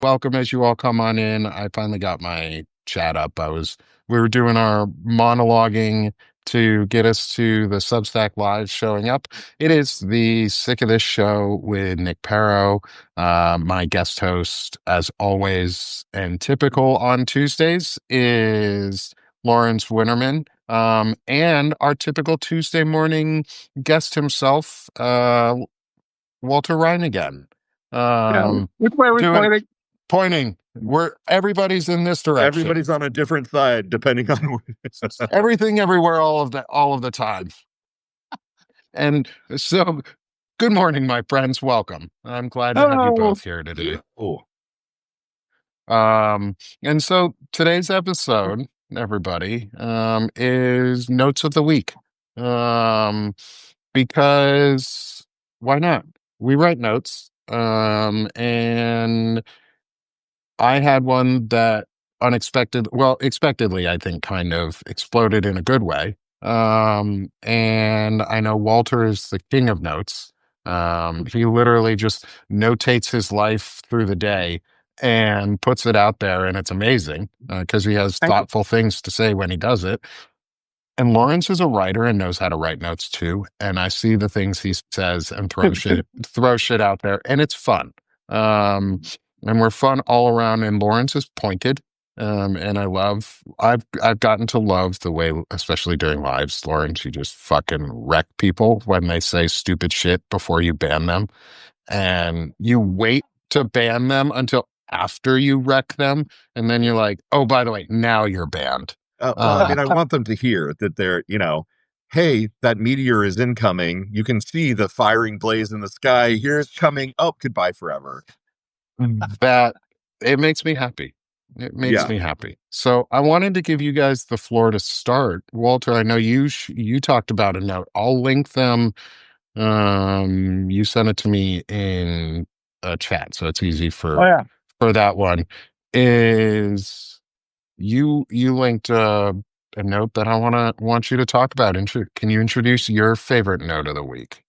Welcome as you all come on in. I finally got my chat up. We were doing our monologuing to get us to the Substack Live showing up. It is the Sick of This Show with Nick Paro, my guest host, as always, and typical on Tuesdays is Lawrence Winterman. And our typical Tuesday morning guest himself, Walter Rhein again. Yeah. Um, Which way are we doing pointing? Pointing where everybody's in this direction. Everybody's on a different side, depending on Everything, everywhere, all of the time. And so, good morning, my friends. Welcome. I'm glad to have you both here today. Oh, And so today's episode, everybody, is Notes of the Week. Because why not? We write notes. And I had one that expectedly, I think, kind of exploded in a good way. And I know Walter is the king of notes. He literally just notates his life through the day and puts it out there, and it's amazing because he has thoughtful things to say when he does it. And Lawrence is a writer and knows how to write notes too. And I see the things he says and throw shit out there, and it's fun. Um, and we're fun all around. And Lawrence is pointed. And I've gotten to love the way, especially during lives, Lawrence, you just fucking wreck people when they say stupid shit before you ban them. And you wait to ban them until after you wreck them. And then you're like, oh, by the way, now you're banned. I mean, I want them to hear that they're, hey, that meteor is incoming. You can see the firing blaze in the sky. Here's coming. Oh, goodbye forever. That it makes me happy. It makes me happy. So I wanted to give you guys the floor to start. Walter, I know you talked about a note. I'll link them. You sent it to me in a chat, so it's easy for that one. Is you linked a note that I want you to talk about. Can you introduce your favorite note of the week?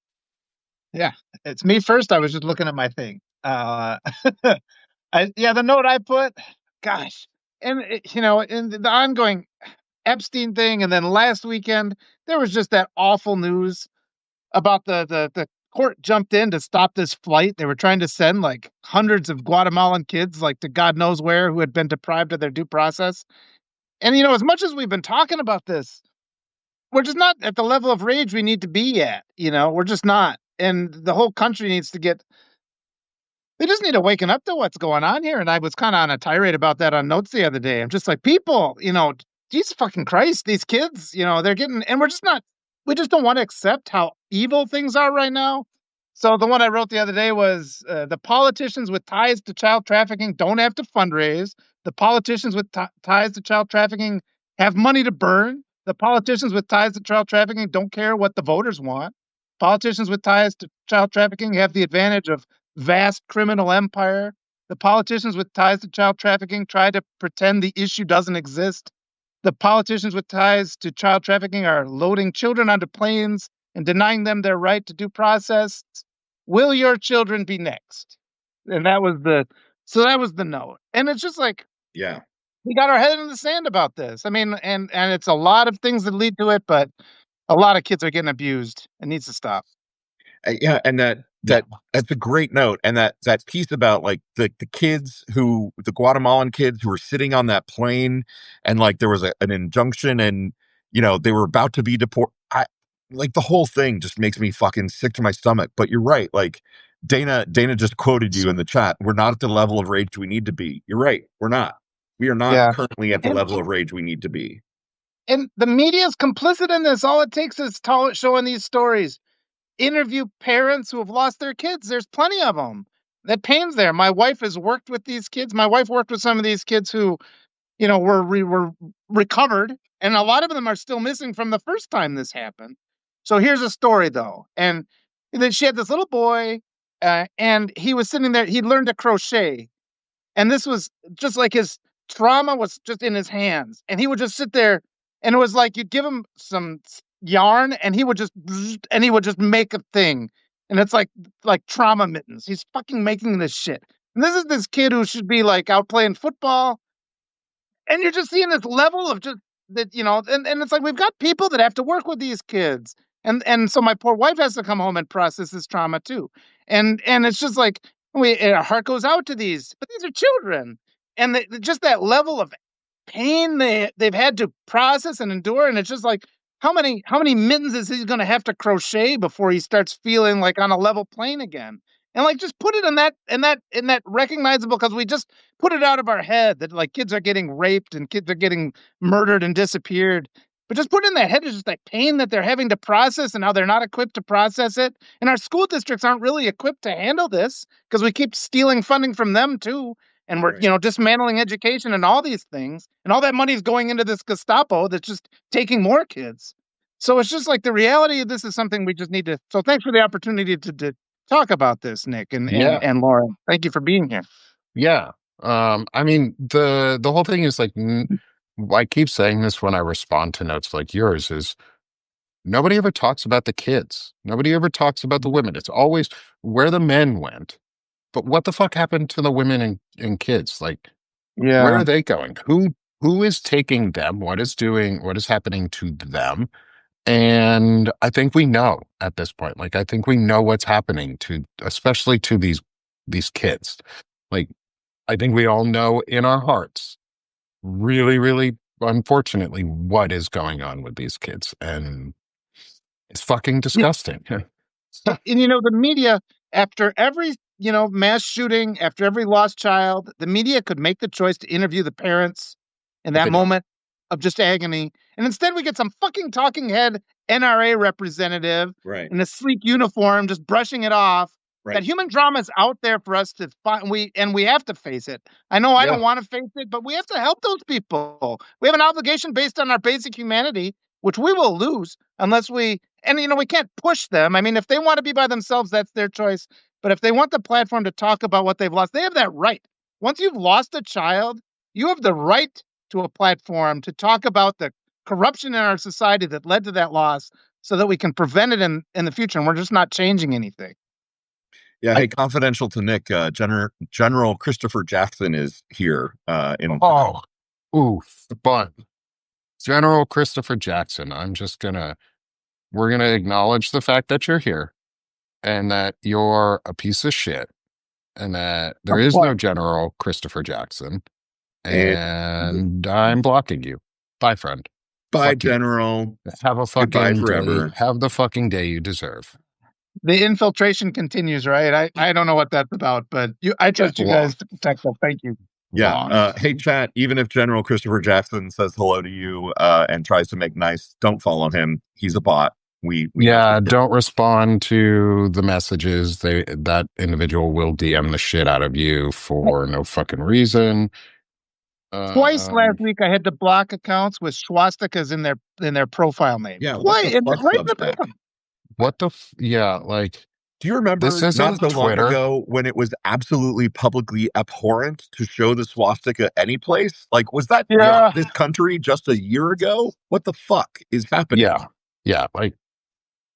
Yeah, it's me first. I was just looking at my thing. The note I put, gosh, and in the ongoing Epstein thing, and then last weekend there was just that awful news about the court jumped in to stop this flight. They were trying to send like hundreds of Guatemalan kids, like to God knows where, who had been deprived of their due process. And as much as we've been talking about this, we're just not at the level of rage we need to be at. We're just not. And the whole country needs to they just need to waken up to what's going on here. And I was kind of on a tirade about that on notes the other day. I'm just like, people, Jesus fucking Christ, these kids, they're getting, and we just don't want to accept how evil things are right now. So the one I wrote the other day was the politicians with ties to child trafficking don't have to fundraise. The politicians with ties to child trafficking have money to burn. The politicians with ties to child trafficking don't care what the voters want. Politicians with ties to child trafficking have the advantage of vast criminal empire. The politicians with ties to child trafficking try to pretend the issue doesn't exist. The politicians with ties to child trafficking are loading children onto planes and denying them their right to due process. Will your children be next? And that was the note. And it's just like, we got our head in the sand about this. I mean, and it's a lot of things that lead to it, but a lot of kids are getting abused. It needs to stop. And that's a great note. And that piece about like the Guatemalan kids who were sitting on that plane, and like there was an injunction, and they were about to be deported. Like the whole thing just makes me fucking sick to my stomach. But you're right. Like Dana just quoted you in the chat. We're not at the level of rage we need to be. You're right. We're not. We are not currently at the level of rage we need to be. And the media is complicit in this. All it takes is showing these stories. Interview parents who have lost their kids. There's plenty of them. That pain's there. My wife has worked with these kids. My wife worked with some of these kids who, were recovered, and a lot of them are still missing from the first time this happened. So here's a story though, and then she had this little boy, and he was sitting there. He learned to crochet, and this was just like his trauma was just in his hands, and he would just sit there, and it was like you'd give him some yarn, and he would just make a thing, and it's like trauma mittens. He's fucking making this shit. And this is this kid who should be like out playing football, and you're just seeing this level of just that, and it's like we've got people that have to work with these kids. And so my poor wife has to come home and process this trauma too. And it's just like our heart goes out to these, but these are children. And just that level of pain they've had to process and endure, and it's just like how many mittens is he going to have to crochet before he starts feeling like on a level plane again? And like just put it in that recognizable, because we just put it out of our head that like kids are getting raped and kids are getting murdered and disappeared. But just put it in that head is just that pain that they're having to process and how they're not equipped to process it. And our school districts aren't really equipped to handle this because we keep stealing funding from them too. And we're, Right. dismantling education and all these things. And all that money is going into this Gestapo that's just taking more kids. So it's just like the reality of this is something we just need to. So thanks for the opportunity to talk about this, Nick and Yeah. Lauren. Thank you for being here. Yeah. I mean, the whole thing is like, I keep saying this when I respond to notes like yours is nobody ever talks about the kids. Nobody ever talks about the women. It's always where the men went. But what the fuck happened to the women and kids? Like, where Yeah. are they going? Who is taking them? What is happening to them? And I think we know at this point. Like, I think we know what's happening to, especially to these kids. Like, I think we all know in our hearts, really, really, unfortunately, what is going on with these kids, and it's fucking disgusting. And the media, after every mass shooting, after every lost child, the media could make the choice to interview the parents in But that they don't. moment of just agony, and instead we get some fucking talking head NRA representative Right. in a sleek uniform just brushing it off. That Right. human drama is out there for us to find. We have to face it. I know I Yeah. don't want to face it, but we have to help those people. We have an obligation based on our basic humanity, which we will lose unless we can't push them. I mean, if they want to be by themselves, that's their choice. But if they want the platform to talk about what they've lost, they have that right. Once you've lost a child, you have the right to a platform to talk about the corruption in our society that led to that loss so that we can prevent it in the future. And we're just not changing anything. Yeah. I, Hey, confidential to Nick, General Christopher Jackson is here in chat. oh, oof, but General Christopher Jackson, we're gonna acknowledge the fact that you're here and that you're a piece of shit and that there Of is course. no General Christopher Jackson, And and I'm blocking you. Bye, friend. bye, Fuck you. General. Have a Goodbye fucking day. forever. Have the fucking day you deserve. The infiltration continues, right? I don't know what that's about, but I trust you Law. guys to protect us. Thank you. Yeah. Law. Hey, chat. Even if General Christopher Jackson says hello to you and tries to make nice, don't follow him. He's a bot. We know Yeah, for sure. don't respond to the messages. That individual will DM the shit out of you for no fucking reason. Twice Um, last week, I had to block accounts with swastikas in their profile name. Yeah. What the Twice, fuck, right in the Substack? middle. yeah, like Do you this remember not isn't so long Twitter. ago when it was absolutely publicly abhorrent to show the swastika any place? Like, was that Yeah. this country just a year ago? What the fuck is happening? Yeah. Yeah. Like,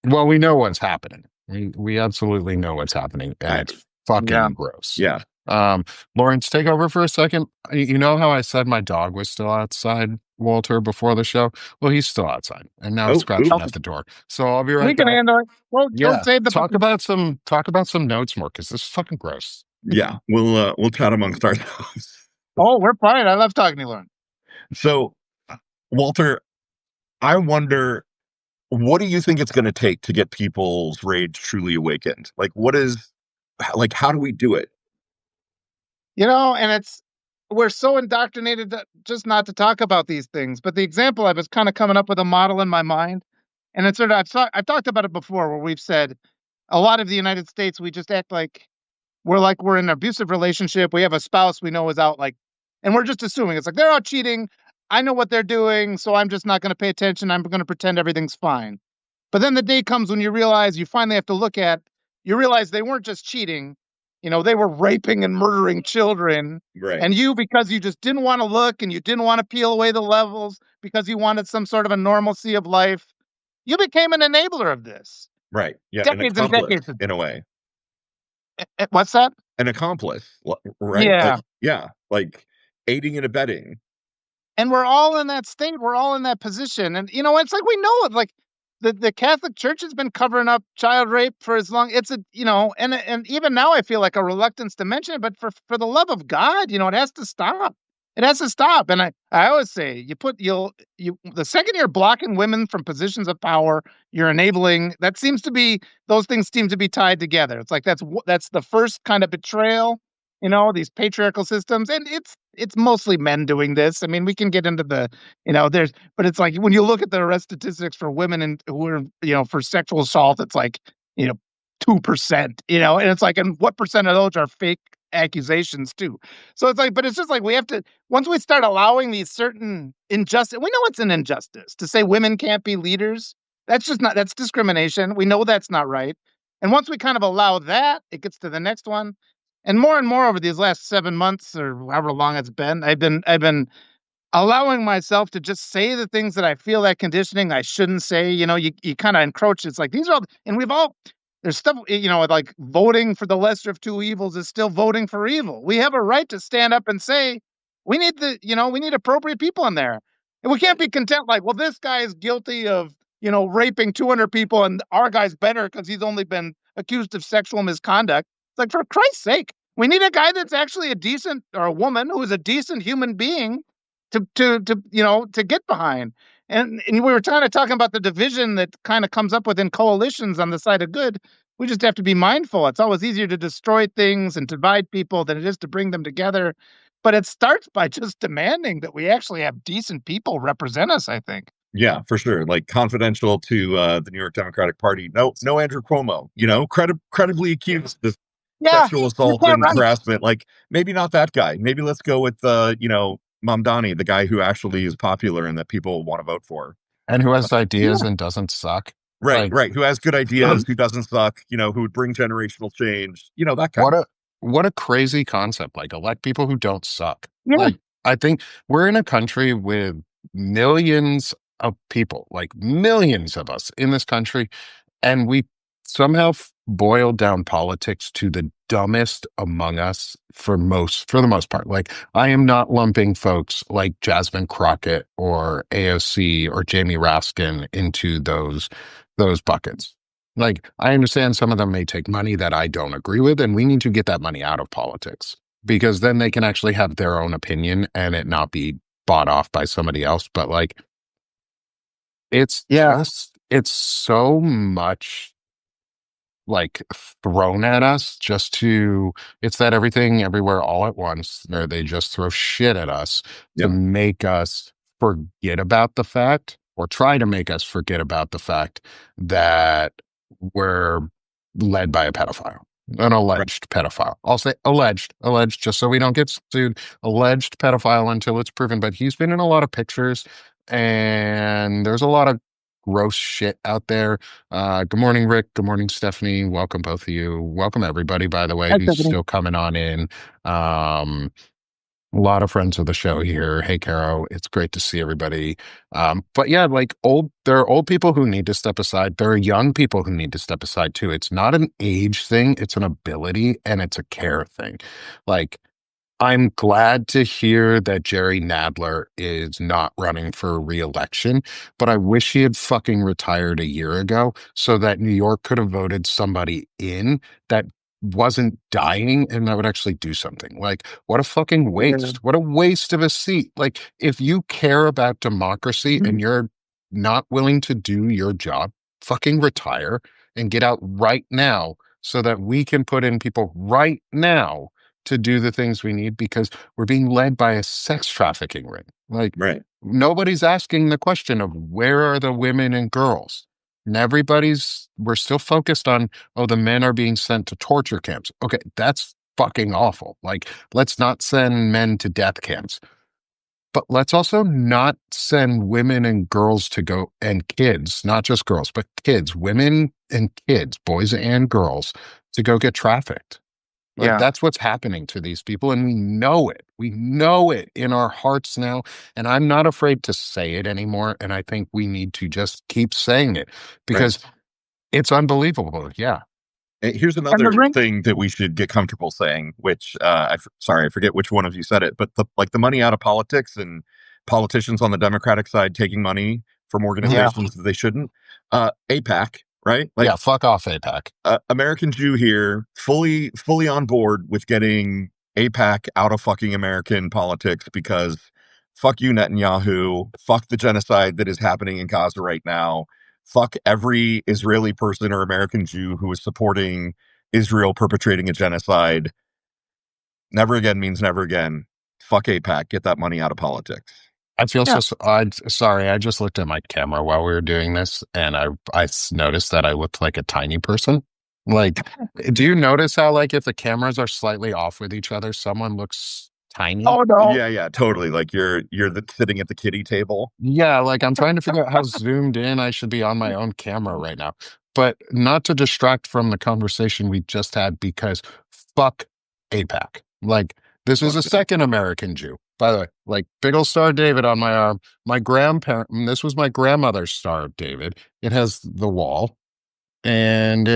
well, we know what's happening. We absolutely know what's happening, and I, it's Yeah. fucking gross. yeah. Lawrence, take over for a second. You know how I said my dog was still outside, Walter, before the show? Well, he's still outside and now Oh, scratching oops. at the door. So I'll be right We can back. handle it. Go Yeah. save the Talk puppy. about some notes more, because this is fucking gross. Yeah. We'll chat amongst ourselves. Oh, we're fine. I love talking to you, Lauren. So, Walter, I wonder, what do you think it's going to take to get people's rage truly awakened? How do we do it? And we're so indoctrinated just not to talk about these things. But the example, I was kind of coming up with a model in my mind, and it's sort of I've talked about it before, where we've said a lot of the United States, we just act like we're in an abusive relationship. We have a spouse we know is out, and we're just assuming it's like they're out cheating. I know what they're doing, so I'm just not going to pay attention. I'm going to pretend everything's fine. But then the day comes when you finally have to you realize they weren't just cheating, they were raping and murdering children. Right. And you, because you just didn't want to look and you didn't want to peel away the levels because you wanted some sort of a normalcy of life, you became an enabler of this Right. Yeah. An decades and accomplice decades ago. in a way. What's that? An accomplice, right? Like, Yeah. yeah, like aiding and abetting. And we're all in that state. We're all in that position. And it's like we know it. Like the Catholic Church has been covering up child rape for as long. It's and even now I feel like a reluctance to mention it, but for the love of God, it has to stop. It has to stop. And I always say you the second you're blocking women from positions of power, you're enabling. Those things seem to be tied together. It's like that's the first kind of betrayal, these patriarchal systems. And it's mostly men doing this. I mean, we can get into but it's like when you look at the arrest statistics for women and who are, for sexual assault, it's like, you know, 2%, and it's like, and what percent of those are fake accusations too? So it's like, but it's just like we have to, once we start allowing these certain injustice, we know it's an injustice to say women can't be leaders. That's discrimination. We know that's not right. And once we kind of allow that, it gets to the next one. And more over these last 7 months or however long it's been, I've been allowing myself to just say the things that I feel that conditioning I shouldn't say. You kind of encroach. It's like these are all, and there's stuff, like voting for the lesser of two evils is still voting for evil. We have a right to stand up and say, we need appropriate people in there. And we can't be content like, well, this guy is guilty of, raping 200 people and our guy's better because he's only been accused of sexual misconduct. It's like, for Christ's sake, we need a guy that's actually a decent, or a woman who is a decent human being to get behind. And we were kind of talking about the division that kind of comes up within coalitions on the side of good. We just have to be mindful. It's always easier to destroy things and divide people than it is to bring them together. But it starts by just demanding that we actually have decent people represent us, I think. Yeah, for sure. Like confidential to the New York Democratic Party. No Andrew Cuomo. Credibly accused of Yeah, sexual you're assault quite and right. harassment. Like maybe not that guy. Maybe let's go with Mamdani, the guy who actually is popular and that people want to vote for. And who has Yeah, ideas and doesn't suck. Right, Like right. Who has good ideas, who doesn't suck, who would bring generational change, that kind what of. a crazy concept. Like elect people who don't suck. yeah, Like I think we're in a country with millions of people, like millions of us in this country, and we somehow boiled down politics to the dumbest among us for the most part. Like I am not lumping folks like Jasmine Crockett or AOC or Jamie Raskin into those buckets. Like I understand some of them may take money that I don't agree with, and we need to get that money out of politics because then they can actually have their own opinion and it not be bought off by somebody else. But like yeah, it's so much like thrown at us it's that everything everywhere all at once, or they just throw shit at us to Yep. make us forget about the fact, or try to make us forget about the fact that we're led by a pedophile, an Right. alleged pedophile. I'll say alleged, just so we don't get sued. Alleged pedophile until it's proven, but he's been in a lot of pictures and there's a lot of gross shit out there. Good morning, Rick. Good morning, Stephanie. Welcome, both of you. Welcome, everybody, by the way, hi, who's Stephanie. still coming on in. A lot of friends of the show here. Hey, Caro, it's great to see everybody. But yeah, like there are old people who need to step aside. There are young people who need to step aside too. It's not an age thing, it's an ability and it's a care thing. Like, I'm glad to hear that Jerry Nadler is not running for re-election, but I wish he had fucking retired a year ago so that New York could have voted somebody in that wasn't dying and that would actually do something. Like, what a fucking Yeah. waste. What a waste of a seat. Like, if you care about democracy and you're not willing to do your job, fucking retire and get out right now so that we can put in people right now to do the things we need because we're being led by a sex trafficking ring. Like Right. nobody's asking the question of where are the women and girls? And we're still focused on, oh, the men are being sent to torture camps. Okay, that's fucking awful. Like, let's not send men to death camps. But let's also not send women and girls to go, and kids, not just girls, but kids, women and kids, boys and girls, to go get trafficked. Like Yeah. that's what's happening to these people, and we know it. We know it in our hearts now, and I'm not afraid to say it anymore. And I think we need to just keep saying it Right. because it's unbelievable. Yeah, Here's And the another ring. thing that we should get comfortable saying, which sorry, I forget which one of you said it, but the money out of politics and politicians on the Democratic side taking money from Yeah. organizations that they shouldn't. APAC, right? Like Yeah, fuck off, APAC. American Jew here, fully on board with getting APAC out of fucking American politics because fuck you, Netanyahu. Fuck the genocide that is happening in Gaza right now. Fuck every Israeli person or American Jew who is supporting Israel perpetrating a genocide. Never again means never again. Fuck APAC. Get that money out of politics. I feel Yeah. sorry. I just looked at my camera while we were doing this, and noticed that I looked like a tiny person. Like, do you notice how, like, if the cameras are slightly off with each other, someone looks tiny? Oh no. Yeah, totally. Like sitting at the kiddie table. Yeah, like I'm trying to figure out how zoomed in I should be on my own camera right now. But not to distract from the conversation we just had, because fuck APAC. Like, this is Fuck a that. second American Jew, by the way. Like, big ol' Star of David on my arm. This was my grandmother's Star of David. It has the wall, and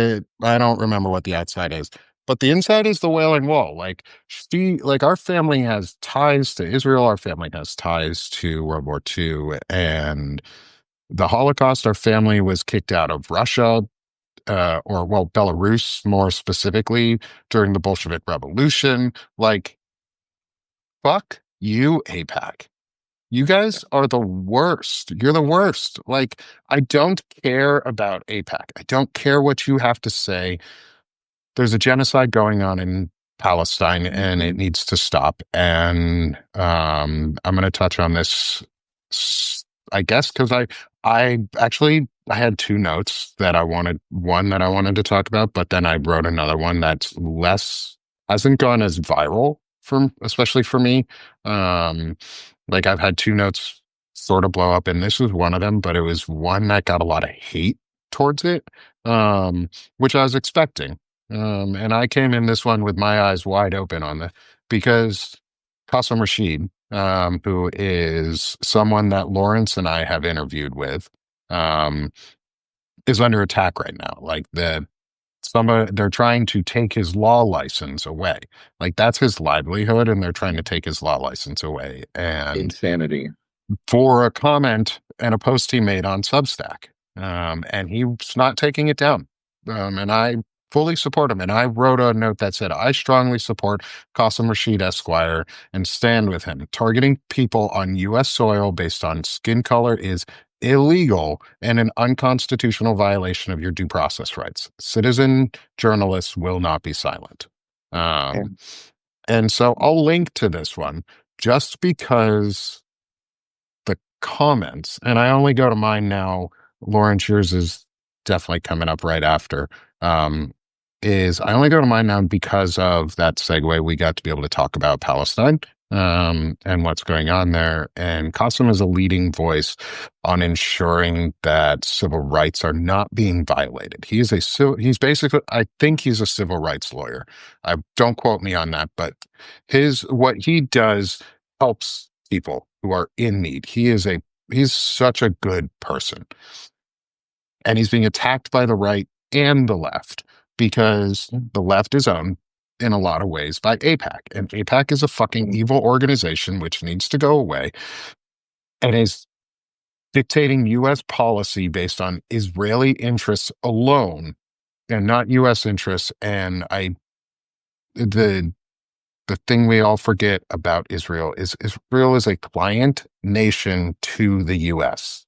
I don't remember what the outside is. But the inside is the Wailing Wall. Like our family has ties to Israel. Our family has ties to World War II and the Holocaust. Our family was kicked out of Russia, Belarus more specifically, during the Bolshevik Revolution. Like, fuck you, APAC. You guys are the worst. You're the worst. Like, I don't care about APAC. I don't care what you have to say. There's a genocide going on in Palestine and it needs to stop. And I'm going to touch on this, I guess, because I had two notes that one that I wanted to talk about, but then I wrote another one that's hasn't gone as viral especially for me. Like, I've had two notes sort of blow up, and this was one of them, but it was one that got a lot of hate towards it, which I was expecting. And I came in this one with my eyes wide open on because Qasim Rashid, who is someone that Lawrence and I have interviewed with, um, is under attack right now. Like, they're trying to take his law license away. Like, that's his livelihood, and they're trying to take his law license away. And Insanity. for a comment and a post he made on Substack. And he's not taking it down. And I fully support him. And I wrote a note that said, I strongly support Qasim Rashid Esquire and stand with him. Targeting people on U.S. soil based on skin color is illegal and an unconstitutional violation of your due process rights. Citizen journalists will not be silent. And so I'll link to this one just because the comments, and I only go to mine now. Lawrence, yours is definitely coming up right after. Is I only go to mine now because of that segue. We got to be able to talk about Palestine and what's going on there. And Qasim is a leading voice on ensuring that civil rights are not being violated. He's basically, I think he's a civil rights lawyer. Don't quote me on that, but what he does helps people who are in need. He's such a good person. And he's being attacked by the right and the left because the left is owned in a lot of ways by APAC. And APAC is a fucking evil organization which needs to go away and is dictating U.S. policy based on Israeli interests alone and not U.S. interests. And the thing we all forget about Israel is Israel is a client nation to the U.S.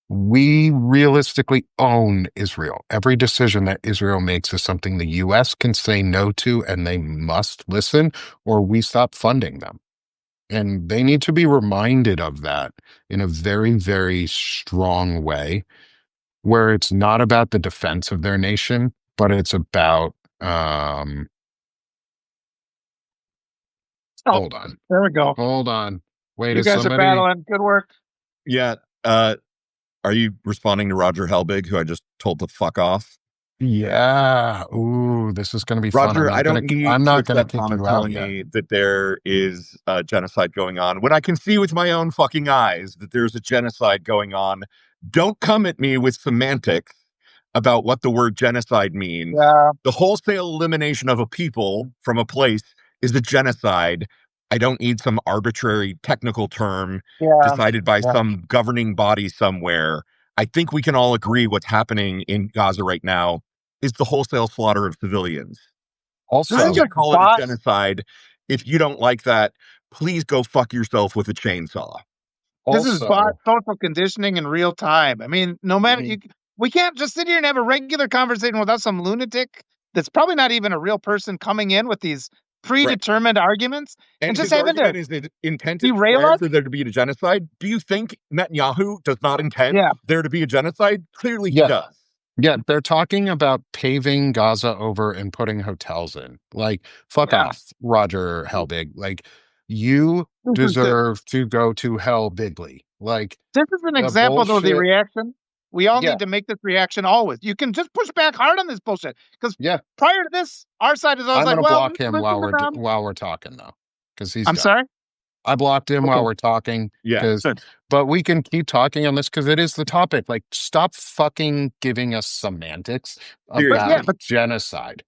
We realistically own Israel. Every decision that Israel makes is something the U.S. can say no to, and they must listen, or we stop funding them. And they need to be reminded of that in a very, very strong way, where it's not about the defense of their nation, but it's about Oh, hold on. there we go. Hold on. Wait, You is guys are somebody? battling. Good work. Yeah. Are you responding to Roger Helbig, who I just told to fuck off? Yeah. Ooh, this is going to be fun. Roger, I don't need I'm to not going to accept kick comments you out telling yet. me that there is a genocide going on when I can see with my own fucking eyes that there's a genocide going on. Don't come at me with semantics about what the word genocide means. Yeah, The wholesale elimination of a people from a place is a genocide. I don't need some arbitrary technical term yeah, decided by yeah. some governing body somewhere. I think we can all agree what's happening in Gaza right now is the wholesale slaughter of civilians. This is I'm Also, going to just call it a bot. genocide. If you don't like that, please go fuck yourself with a chainsaw. This is bot also, social conditioning in real time. I mean, no matter mhm, we can't just sit here and have a regular conversation without some lunatic that's probably not even a real person coming in with these Right. predetermined arguments and And just his having to argument is that intent is derail required us. for there to be a genocide. Do you think Netanyahu does not intend Yeah, there to be a genocide? Clearly he yeah, does. yeah, they're talking about paving Gaza over and putting hotels in. Like, fuck yeah. off, Roger Hellbig. Like, you This is the deserve to go to hell bigly. Like, This is an the example, though, the bullshit. reaction. We all Yeah, need to make this reaction always. You can just push back hard on this bullshit because yeah. prior to this, our side is always I'm like, gonna well, block him listen to them. while we're talking though, because he's I'm done. sorry. I blocked him Okay, while we're talking, Yeah. because, good. but we can keep talking on this because it is the topic. Like, stop fucking giving us semantics But yeah, about Seriously. genocide.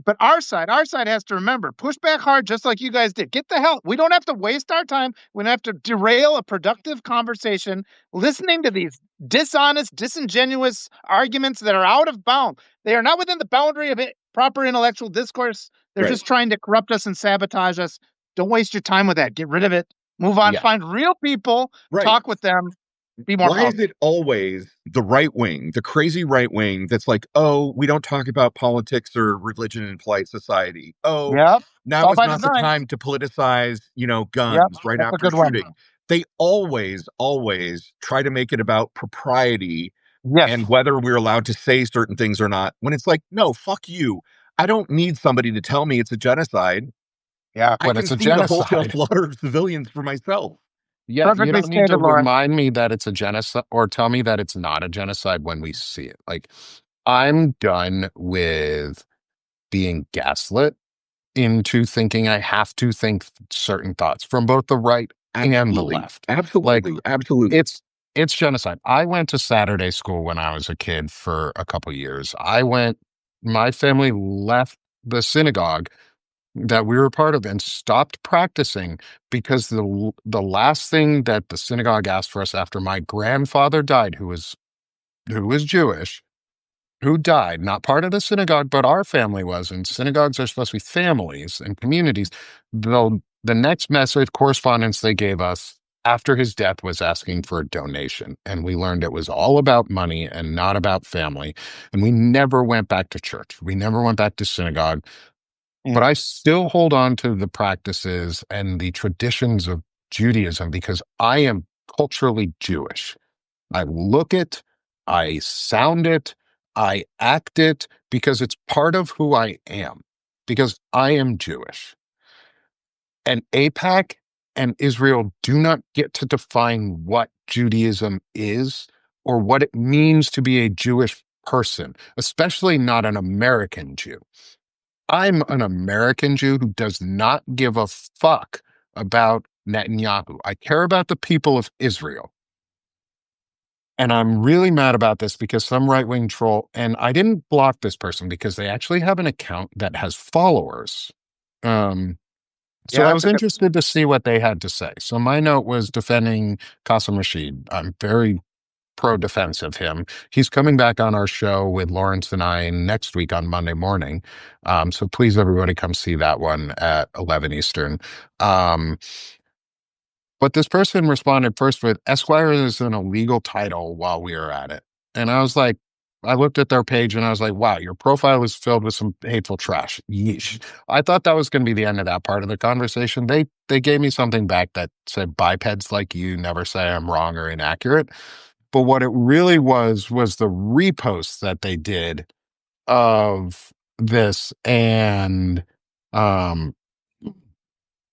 but our side has to remember, push back hard just like you guys did. Get the hell. We don't have to waste our time. We don't have to derail a productive conversation listening to these dishonest, disingenuous arguments that are out of bound. They are not within the boundary of proper intellectual discourse. They're Right. just trying to corrupt us and sabotage us. Don't waste your time with that. Get rid of it. Move on. Yeah. Find real people. Right. Talk with them. Be more Why is powerful. it always the right wing, the crazy right wing, that's like, oh, we don't talk about politics or religion in polite society. Oh, Yep. It's now all is by not the design. time to politicize, Yep. guns right That's a after good one. shooting. They always, always try to make it about propriety Yes. and whether we're allowed to say certain things or not. When it's like, no, fuck you. I don't need somebody to tell me it's a genocide. Yeah. I When can it's a see the wholesale genocide. slaughter of civilians for myself. Yeah, you Perfectly don't need to stated, Lauren. remind me that it's a genocide or tell me that it's not a genocide when we see it. Like, I'm done with being gaslit into thinking I have to think certain thoughts from both the right and the Absolutely. left. Like, Absolutely. Absolutely. it's genocide. I went to Saturday school when I was a kid for a couple years. My family left the synagogue that we were part of and stopped practicing because the last thing that the synagogue asked for us after my grandfather died, who was Jewish, who died, not part of the synagogue, but our family was, and synagogues are supposed to be families and communities. The next message correspondence they gave us after his death was asking for a donation. And we learned it was all about money and not about family. And we never went back to church. We never went back to synagogue. But I still hold on to the practices and the traditions of Judaism because I am culturally Jewish. I look it, I sound it, I act it because it's part of who I am, because I am Jewish. And APAC and Israel do not get to define what Judaism is or what it means to be a Jewish person, especially not an American Jew. I'm an American Jew who does not give a fuck about Netanyahu. I care about the people of Israel. And I'm really mad about this because some right wing troll, and I didn't block this person because they actually have an account that has followers. So Yeah, I that's was a good. interested to see what they had to say. So my note was defending Qasim Rashid. I'm very pro defense of him. He's coming back on our show with Lawrence and I next week on Monday morning. So please, everybody, come see that one at 11 Eastern. Um, but this person responded first with Esquire is an illegal title while we were at it. And I was like, I looked at their page and I was like, wow, your profile is filled with some hateful trash. Yeesh. I thought that was going to be the end of that part of the conversation. They gave me something back that said bipeds like you never say I'm wrong or inaccurate. But what it really was the repost that they did of this and um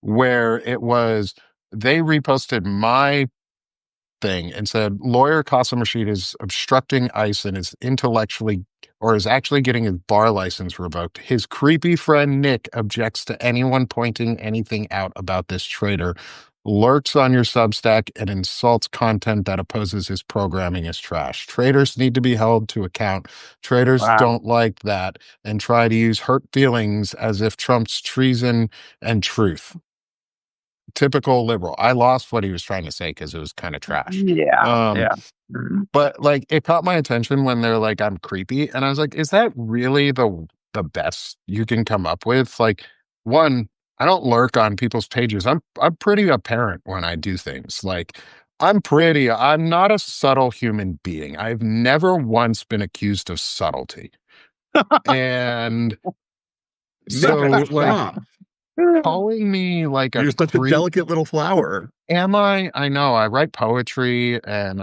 where it was they reposted my thing and said lawyer Qasim Rashid is obstructing ICE and is intellectually or is actually getting his bar license revoked. His creepy friend Nick objects to anyone pointing anything out about this traitor. lurks on your Substack and insults content that opposes his programming as trash. Traders need to be held to account. Traders Wow. don't like that and try to use hurt feelings as if Trump's treason and truth. Typical liberal. I lost what he was trying to say because it was kind of trash. Yeah. Um, Yeah. Mhm. but like it caught my attention when they're like, I'm creepy. And I was like, is that really the best you can come up with? Like, one, I don't lurk on people's pages. I'm pretty apparent when I do things. Like I'm not a subtle human being. I've never once been accused of subtlety. And Nick, so like stop. calling me like a You're such a creep. delicate little flower. Am I? I know. I write poetry and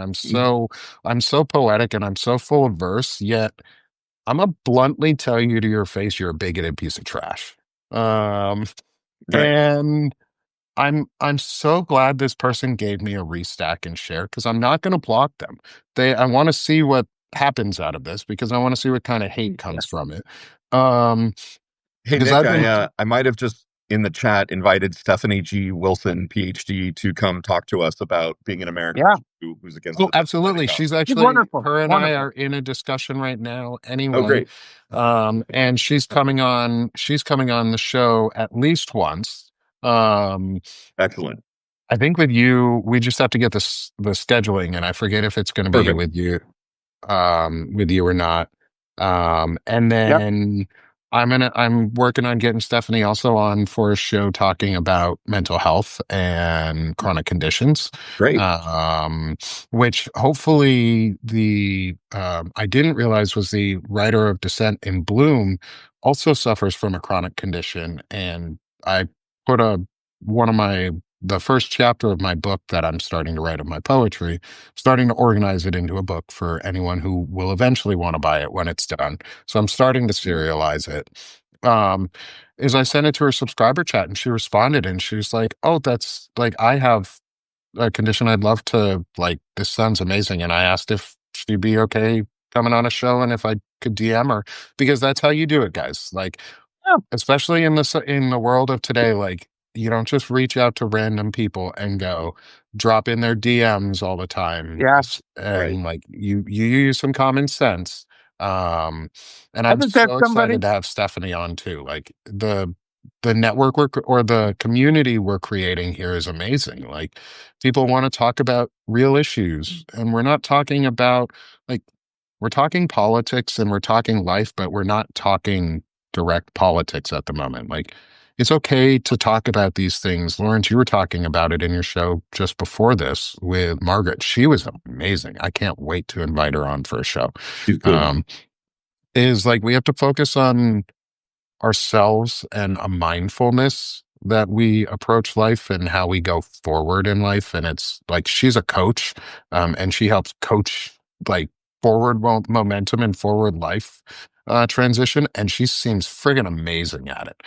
I'm so poetic and I'm so full of verse, yet I'm gonna bluntly tell you to your face you're a bigoted piece of trash. Um Right. and I'm so glad this person gave me a restack and share because I'm not gonna block them. I want to see what happens out of this because I want to see what kind of hate Yeah. comes from it. Um Hey, because Nick, I've been I might have just in the chat invited Stephanie G. Wilson, PhD, to come talk to us about being an American Yeah. who's against Oh, the death absolutely. penalty. She's She's actually, wonderful. her and I Wonderful. are in a discussion right now Oh, anyway. great. And she's coming on the show at least once. Um, Excellent. I think with you, we just have to get the scheduling, and I forget if it's going to be Perfect. with you or not. And Yep. then I'm working on getting Stephanie also on for a show talking about mental health and chronic conditions. Great. Which hopefully I didn't realize was the writer of Descent in Bloom also suffers from a chronic condition. And I put one of my the first chapter of my book that I'm starting to write of my poetry, starting to organize it into a book for anyone who will eventually want to buy it when it's done. So I'm starting to serialize it. Um, is I sent it to her subscriber chat and she responded and she was like, "Oh, that's like I have a condition I'd love to like. This sounds amazing." And I asked if she'd be okay coming on a show and if I could DM her because that's how you do it, guys. Like Yeah. especially in the world of today, like you don't just reach out to random people and go drop in their DMs all the time. Yeah. Right. And like you use some common sense. Um, and I I'm think that's so somebody. excited to have Stephanie on too. Like the network or the community we're creating here is amazing. Like people want to talk about real issues, and we're not talking about like we're talking politics and we're talking life, but we're not talking direct politics at the moment. Like, it's okay to talk about these things. Lawrence, you were talking about it in your show just before this with Margaret. She was amazing. I can't wait to invite her on for a show. She's good. Um, is like we have to focus on ourselves and a mindfulness that we approach life and how we go forward in life. And it's like she's a coach, and she helps coach like forward momentum and forward life transition. And she seems friggin' amazing at it.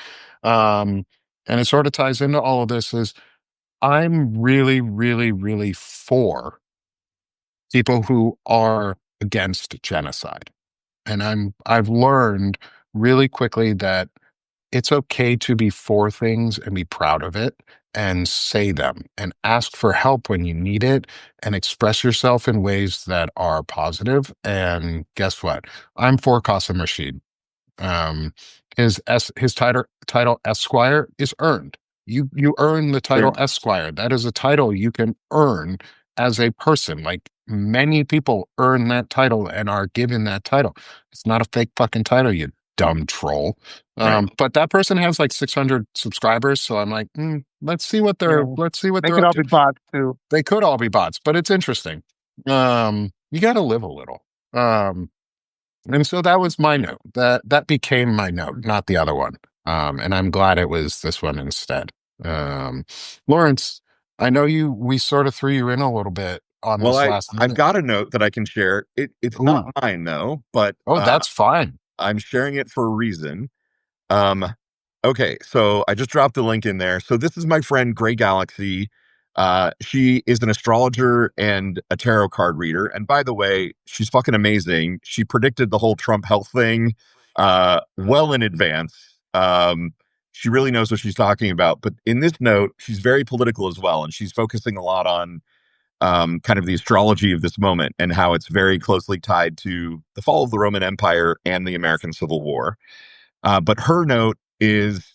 And it sort of ties into all of this is I'm really, really, really for people who are against genocide. And I've learned really quickly that it's okay to be for things and be proud of it and say them and ask for help when you need it and express yourself in ways that are positive. And guess what? I'm for Qasim Rashid. Um, his title Esquire is earned. You earn the title Sure. Esquire. That is a title you can earn as a person. Like many people earn that title and are given that title. It's not a fake fucking title, you dumb troll. Right. But that person has like 600 subscribers, so I'm like, Yeah. let's see what They they're could up all to. be bots too. They could all be bots, but it's interesting. You got to live a little. And so that was my note. That became my note, not the other one. And I'm glad it was this one instead. Um, Lawrence, I know we sort of threw you in a little bit on Well, this last I've minute. got a note that I can share. It's not Ooh, mine though, but oh, that's fine. I'm sharing it for a reason. Um, okay, so I just dropped the link in there. So this is my friend Gray Galaxy. She is an astrologer and a tarot card reader. And by the way, she's fucking amazing. She predicted the whole Trump health thing well in advance. she really knows what she's talking about. But in this note, she's very political as well, and she's focusing a lot on kind of the astrology of this moment and how it's very closely tied to the fall of the Roman Empire and the American Civil War. But her note is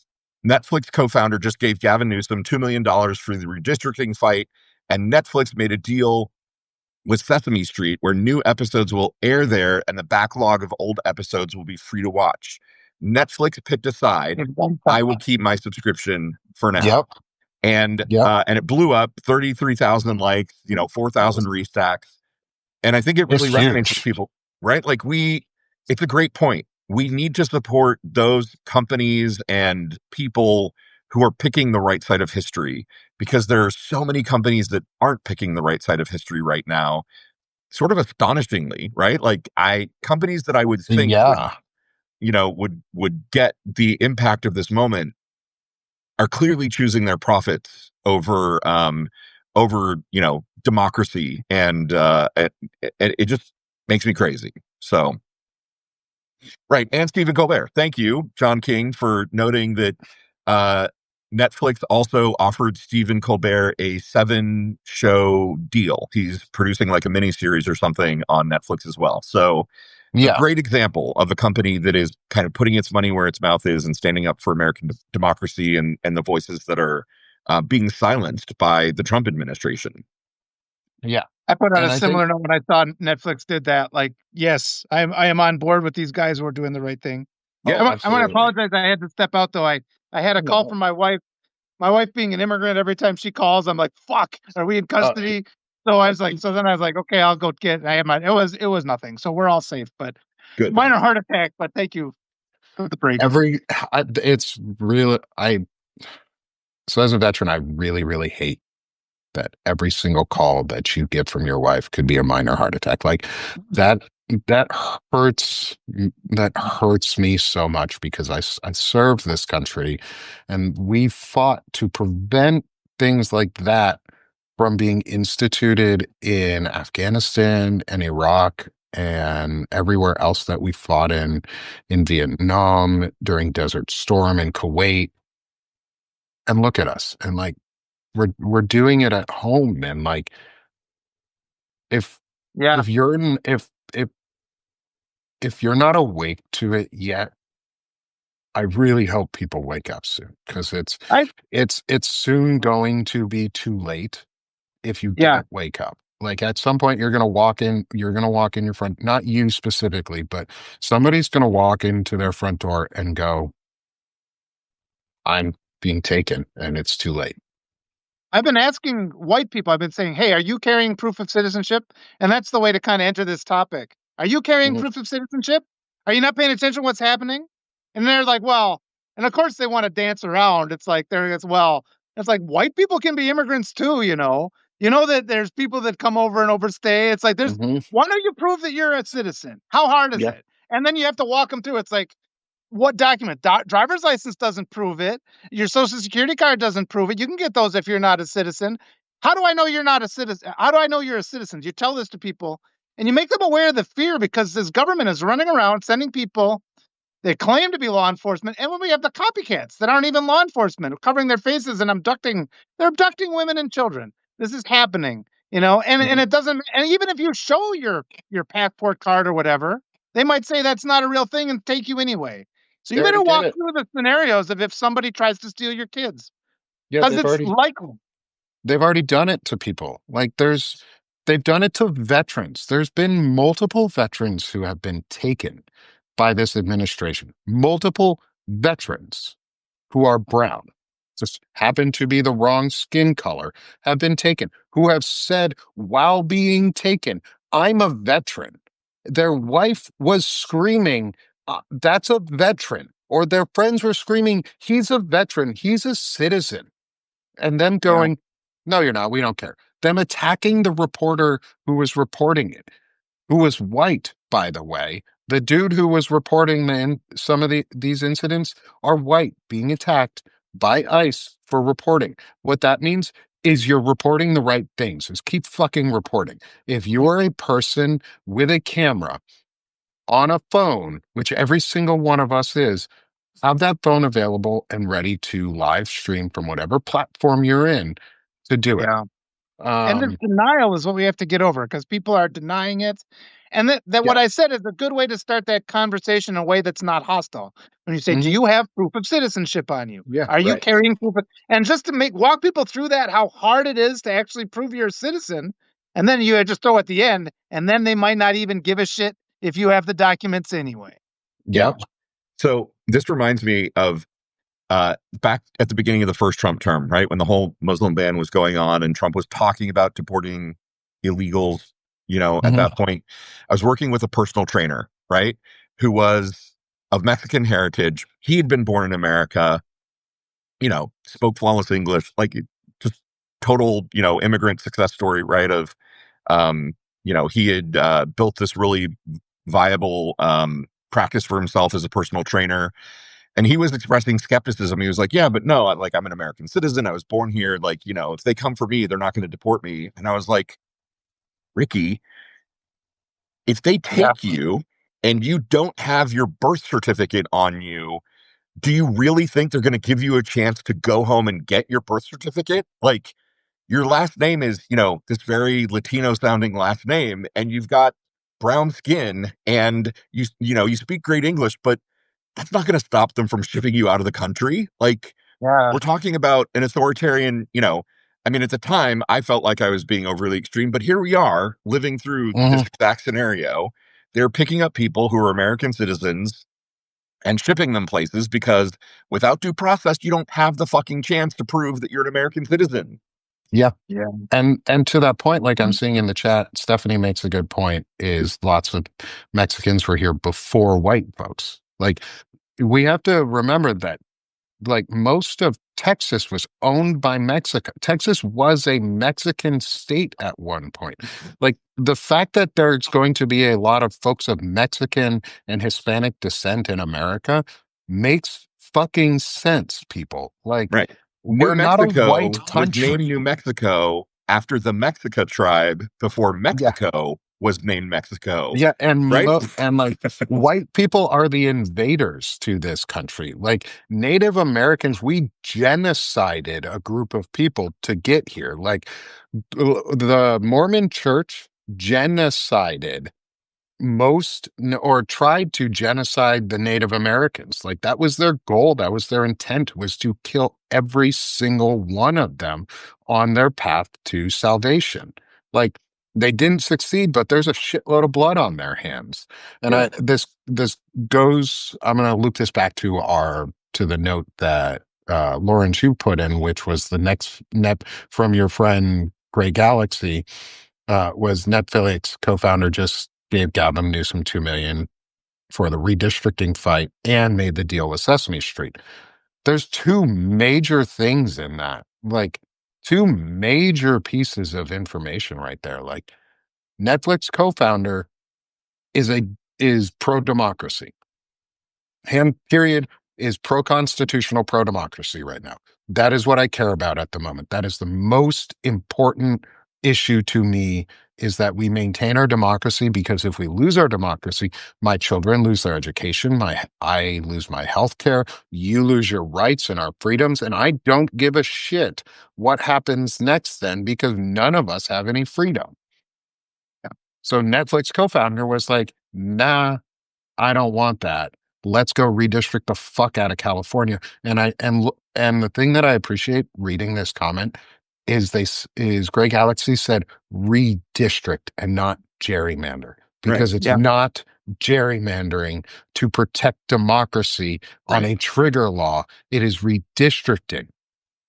Netflix co-founder just gave Gavin Newsom $2 million for the redistricting fight, and Netflix made a deal with Sesame Street where new episodes will air there and the backlog of old episodes will be free to watch. Netflix picked a side. I will keep my subscription for now. Yep. And Yep. and it blew up, 33,000 likes, 4,000 restacks. And I think it really It's resonates huge. with people, right? Like it's a great point. We need to support those companies and people who are picking the right side of history, because there are so many companies that aren't picking the right side of history right now, sort of astonishingly, right? Like companies that I would think Yeah. would get the impact of this moment are clearly choosing their profits over democracy, and it just makes me crazy. So right. And Stephen Colbert. Thank you, John King, for noting that Netflix also offered Stephen Colbert a 7-show deal. He's producing like a mini series or something on Netflix as well. So a Yeah. great example of a company that is kind of putting its money where its mouth is and standing up for American democracy and the voices that are being silenced by the Trump administration. Yeah. I put out And a I think, similar note when I saw Netflix did that. Like, yes, I am on board with these guys who are doing the right thing. oh, I want to absolutely. apologize. I had to step out though. I had a call No. from my wife. My wife being an immigrant, every time she calls, I'm like, "Fuck, are we in custody?" So I was like, then I was like, "Okay, I'll go get." I had it was nothing, so we're all safe. But Good. minor heart attack. But thank you for the break. It's really, so as a veteran, I really, really hate that every single call that you get from your wife could be a minor heart attack. Like that, that that hurts me so much, because I served this country and we fought to prevent things like that from being instituted in Afghanistan and Iraq and everywhere else that we fought in Vietnam, during Desert Storm, in Kuwait. And look at us. And like, we're doing it at home. And like, if Yeah, if you're in if you're not awake to it yet, I really hope people wake up soon, because I it's soon going to be too late if you yeah. don't wake up. Like at some point you're gonna walk in your front, not you specifically, but somebody's gonna walk into their front door and go, I'm being taken, and it's too late. I've been asking white people, I've been saying, "Hey, are you carrying proof of citizenship?" And that's the way to kind of enter this topic. Are you carrying Mhm. proof of citizenship? Are you not paying attention to what's happening? And they're like, well, and of course they want to dance around. It's like it's like white people can be immigrants too, you know. You know that there's people that come over and overstay. It's like Mhm. why don't you prove that you're a citizen? How hard is Yeah. it? And then you have to walk them through. It's like, what document? Driver's license doesn't prove it. Your social security card doesn't prove it. You can get those if you're not a citizen. How do I know you're not a citizen? How do I know you're a citizen? You tell this to people and you make them aware of the fear, because this government is running around sending people that claim to be law enforcement. And when we have the copycats that aren't even law enforcement covering their faces and they're abducting women and children. This is happening, and Mhm. it doesn't, and even if you show your passport card or whatever, they might say that's not a real thing and take you anyway. So They you already better did walk it. through the scenarios of if somebody tries to steal your kids, Yeah, because it's likely. they've already done it to people. Like they've done it to veterans. There's been multiple veterans who have been taken by this administration. Multiple veterans who are brown, just happen to be the wrong skin color, have been taken, who have said while being taken, I'm a veteran. Their wife was screaming, that's a veteran. Or their friends were screaming, he's a veteran, he's a citizen. And them Yeah. going, no, you're not, we don't care. Them attacking the reporter who was reporting it, who was white, by the way. The dude who was reporting some of these incidents are white, being attacked by ICE for reporting. What that means is you're reporting the right things. Just keep fucking reporting. If you're a person with a camera on a phone, which every single one of us is, have that phone available and ready to live stream from whatever platform you're in to do it. Yeah. And this Um, denial is what we have to get over because people are denying it. And that what yeah. I said is a good way to start that conversation in a way that's not hostile. When you say, "Do Hmm. you have proof of citizenship on you? Yeah. Are you Right. carrying proof?" And just to walk people through that, how hard it is to actually prove you're a citizen, and then you just throw at the end, and then they might not even give a shit if you have the documents anyway. Yeah. Yep. So this reminds me of back at the beginning of the first Trump term, right? When the whole Muslim ban was going on and Trump was talking about deporting illegals, at Hmm. that point, I was working with a personal trainer, right? Who was of Mexican heritage. He had been born in America, spoke flawless English, like just total, immigrant success story, right? He had built this really viable practice for himself as a personal trainer, and he was expressing skepticism. He was like, "Yeah, but no, I'm an American citizen. I was born here. Like, if they come for me, they're not going to deport me." And I was like, "Ricky, if they Yeah. take you and you don't have your birth certificate on you, do you really think they're going to give you a chance to go home and get your birth certificate? Like, your last name is, this very Latino sounding last name, and you've got brown skin, and you speak great English, but that's not going to stop them from shipping you out of the country. Like, Yeah. we're talking about an authoritarian, I mean, at the time, I felt like I was being overly extreme, but here we are living through this Hmm. exact scenario. They're picking up people who are American citizens and shipping them places because without due process, you don't have the fucking chance to prove that you're an American citizen. Yeah. Yeah. And to that point, like I'm seeing in the chat, Stephanie makes a good point, is lots of Mexicans were here before white folks. Like we have to remember that like most of Texas was owned by Mexico. Texas was a Mexican state at one point. Like the fact that there's going to be a lot of folks of Mexican and Hispanic descent in America makes fucking sense, people. Like Right. New we're not a Mexico white was named country. New Mexico after the Mexica tribe before Yeah. Mexico was named Mexico. Yeah, and Right? and like white people are the invaders to this country. Like Native Americans, we genocided a group of people to get here. Like the Mormon Church genocided or tried to genocide the Native Americans. Like that was their goal, that was their intent, was to kill every single one of them on their path to salvation. Like they didn't succeed, but there's a shitload of blood on their hands. And Yeah. this goes, I'm gonna loop this back to the note that Lauren Chu put in, which was the next net from your friend Gray Galaxy, was Netflix co-founder just gave Gavin Newsom 2 million for the redistricting fight and made the deal with Sesame Street. There's two major things in that, like two major pieces of information right there. Like Netflix co-founder is a is pro-democracy. Him, period, is pro-constitutional, pro-democracy right now. That is what I care about at the moment. That is the most important issue to me, is that we maintain our democracy, because if we lose our democracy, my children lose their education, I lose my health care, you lose your rights and our freedoms, and I don't give a shit what happens next then, because none of us have any freedom. So Netflix co-founder was like, nah, I don't want that. Let's go redistrict the fuck out of California. And the thing that I appreciate reading this comment is Greg Galaxy said redistrict and not gerrymander, Right. because it's Yeah. not gerrymandering to protect democracy on Right. a trigger law. It is redistricting.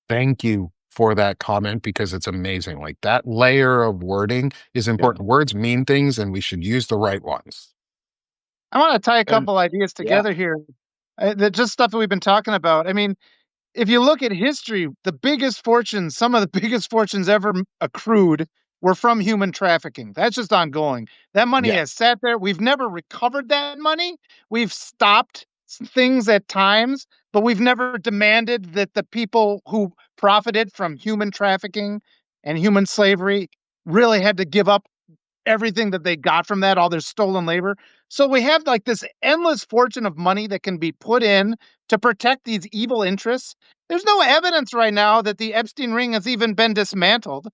Thank you for that comment, because it's amazing. Like that layer of wording is Yeah. important. Words mean things and we should use the right ones. I want to tie a And couple ideas yeah. together here. That just stuff that we've been talking about. I mean, if you look at history, the biggest fortunes, some of the biggest fortunes ever accrued were from human trafficking. That's just ongoing. That money Yeah. has sat there. We've never recovered that money. We've stopped things at times, but we've never demanded that the people who profited from human trafficking and human slavery really had to give up everything that they got from that, all their stolen labor. So we have like this endless fortune of money that can be put in to protect these evil interests. There's no evidence right now that the Epstein ring has even been dismantled.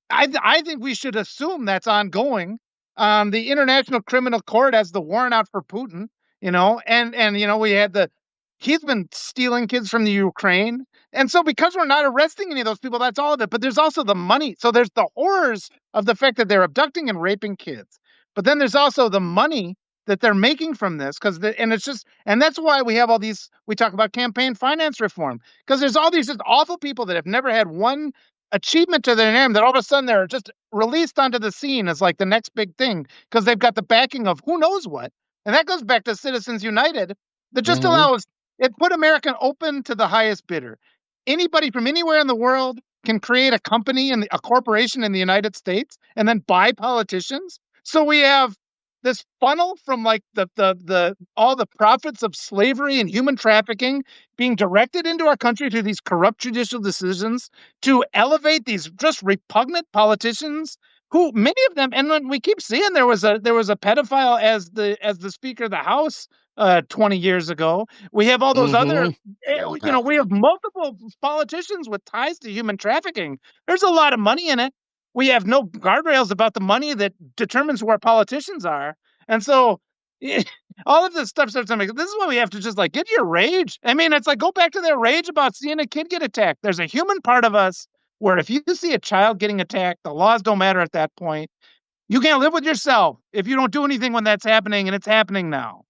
I think we should assume that's ongoing. The International Criminal Court has the warrant out for Putin, and we had he's been stealing kids from the Ukraine. And so because we're not arresting any of those people, that's all of it. But there's also the money. So there's the horrors of the fact that they're abducting and raping kids. But then there's also the money that they're making from this and that's why we have all these, we talk about campaign finance reform, because there's all these just awful people that have never had one achievement to their name that all of a sudden they're just released onto the scene as like the next big thing because they've got the backing of who knows what. And that goes back to Citizens United that just Mhm. allows it put America open to the highest bidder. Anybody from anywhere in the world can create a company and a corporation in the United States and then buy politicians. So we have this funnel from like the all the profits of slavery and human trafficking being directed into our country through these corrupt judicial decisions to elevate these just repugnant politicians who many of them, and when we keep seeing there was a pedophile as the Speaker of the House 20 years ago. We have all those other, Mhm. we have multiple politicians with ties to human trafficking. There's a lot of money in it. We have no guardrails about the money that determines who our politicians are. And so all of this stuff starts to make, this is why we have to just like get your rage. I mean, it's like go back to their rage about seeing a kid get attacked. There's a human part of us where if you see a child getting attacked, the laws don't matter at that point. You can't live with yourself if you don't do anything when that's happening, and it's happening now.